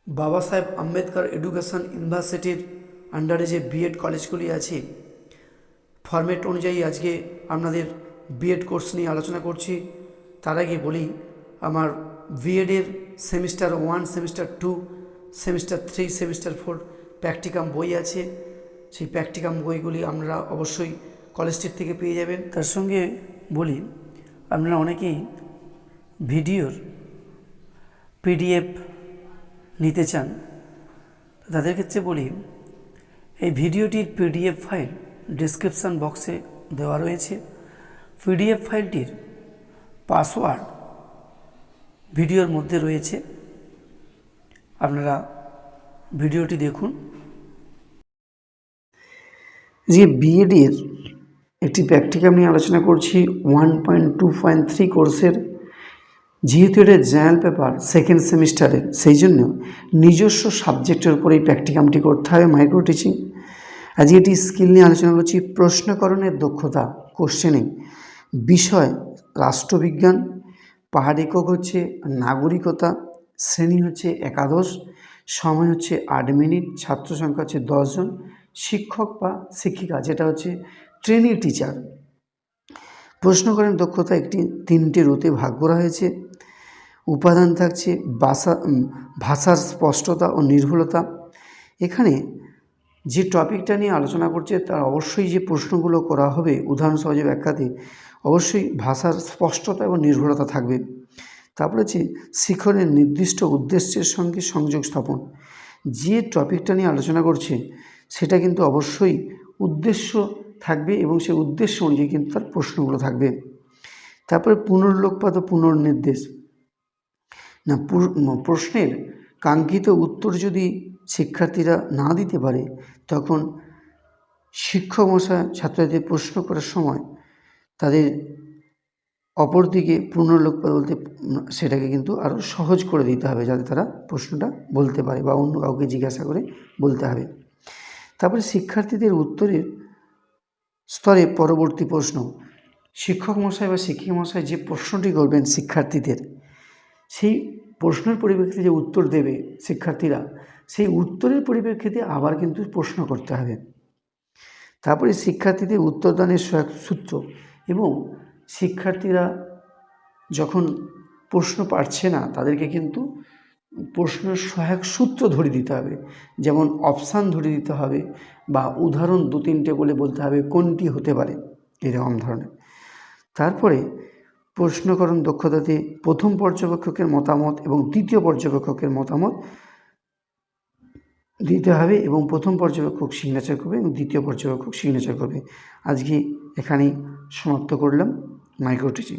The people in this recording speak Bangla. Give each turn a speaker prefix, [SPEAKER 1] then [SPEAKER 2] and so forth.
[SPEAKER 1] বাবা সাহেব আম্বেদকর এডুকেশন ইউনিভার্সিটির আন্ডারে যে বিএড কলেজগুলি আছে, ফরম্যাট অনুযায়ী আজকে আপনাদের বিএড কোর্স নিয়ে আলোচনা করছি। তার আগে বলি, আমার বিএডের semester 1, semester 2, semester 3, semester 4 practicum বই আছে। সেই প্র্যাকটিকাম বইগুলি আপনারা অবশ্যই কলেজটির থেকে পেয়ে যাবেন। তার সঙ্গে বলি, আপনারা অনেকেই ভিডিওর পিডিএফ নিতে চান, তাদের ক্ষেত্রে বলি, এই ভিডিওটির পিডিএফ ফাইল ডেসক্রিপশান বক্সে দেওয়া রয়েছে। পিডিএফ ফাইলটির পাসওয়ার্ড ভিডিওর মধ্যে রয়েছে, আপনারা ভিডিওটি দেখুন। যে বিএডের একটি প্র্যাকটিকাম নিয়ে আলোচনা করছি 1.2.3 কোর্সের। যেহেতু এটা জেনারেল পেপার সেকেন্ড সেমিস্টারের, সেই জন্য নিজস্ব সাবজেক্টের উপর এই প্র্যাকটিকামটি করতে হবে, মাইক্রো টিচিং। আজকে এটি স্কিল নিয়ে আলোচনা করছি। প্রশ্নকরণের দক্ষতা, কোশ্চেনিং বিষয় রাষ্ট্রবিজ্ঞান, পাহাড় একক হচ্ছে নাগরিকতা, শ্রেণী হচ্ছে একাদশ, সময় হচ্ছে 8 মিনিট, ছাত্র সংখ্যা হচ্ছে 10 জন, শিক্ষক বা শিক্ষিকা যেটা হচ্ছে ট্রেনি টিচার। প্রশ্নকরণের দক্ষতা একটি 3টে রোতে ভাগ করা হয়েছে। উপাদান থাকছে ভাষার স্পষ্টতা ও নির্ভুলতা। এখানে যে টপিকটা নিয়ে আলোচনা করছে তার অবশ্যই যে প্রশ্নগুলো করা হবে উদাহরণ সহজে ব্যাখ্যাতে অবশ্যই ভাষার স্পষ্টতা এবং নির্ভুলতা থাকবে। তারপরে হচ্ছে শিক্ষণের নির্দিষ্ট উদ্দেশ্যের সঙ্গে সংযোগ স্থাপন। যে টপিকটা নিয়ে আলোচনা করছে সেটা কিন্তু অবশ্যই উদ্দেশ্য থাকবে এবং সেই উদ্দেশ্য অনুযায়ী কিন্তু তার প্রশ্নগুলো থাকবে। তারপরে পুনর্লোকপাত ও পুনর্নির্দেশ। না, প্রশ্নের কাঙ্ক্ষিত উত্তর যদি শিক্ষার্থীরা না দিতে পারে, তখন শিক্ষক মশাই ছাত্রদের প্রশ্ন করার সময় তাদের অপরদিকে পুনর্লোকপাত বলতে সেটাকে কিন্তু আরও সহজ করে দিতে হবে, যাতে তারা প্রশ্নটা বলতে পারে বা অন্য কাউকে জিজ্ঞাসা করে বলতে হবে। তারপরে শিক্ষার্থীদের উত্তরের স্তরে পরবর্তী প্রশ্ন। শিক্ষক মশাই বা শিক্ষিকা মশাই যে প্রশ্নটি করবেন শিক্ষার্থীদের, সেই প্রশ্নের পরিপ্রেক্ষিতে যে উত্তর দেবে শিক্ষার্থীরা, সেই উত্তরের পরিপ্রেক্ষিতে আবার কিন্তু প্রশ্ন করতে হবে। তারপরে শিক্ষার্থীদের উত্তরদানের সহায়ক সূত্র, এবং শিক্ষার্থীরা যখন প্রশ্ন পারছে না তাদেরকে কিন্তু প্রশ্নের সহায়ক সূত্র ধরে দিতে হবে, যেমন অপশান ধরে দিতে হবে বা উদাহরণ 2-3টে বলে বলতে হবে কোনটি হতে পারে, এরকম ধরনের। তারপরে প্রশ্নকরণ দক্ষতাতে প্রথম পর্যবেক্ষকের মতামত এবং দ্বিতীয় পর্যবেক্ষকের মতামত দিতে হবে, এবং প্রথম পর্যবেক্ষক সিগনেচার করবে এবং দ্বিতীয় পর্যবেক্ষক সিগনেচার করবে। আজকে এখানেই সমাপ্ত করলাম মাইক্রো টিচিং।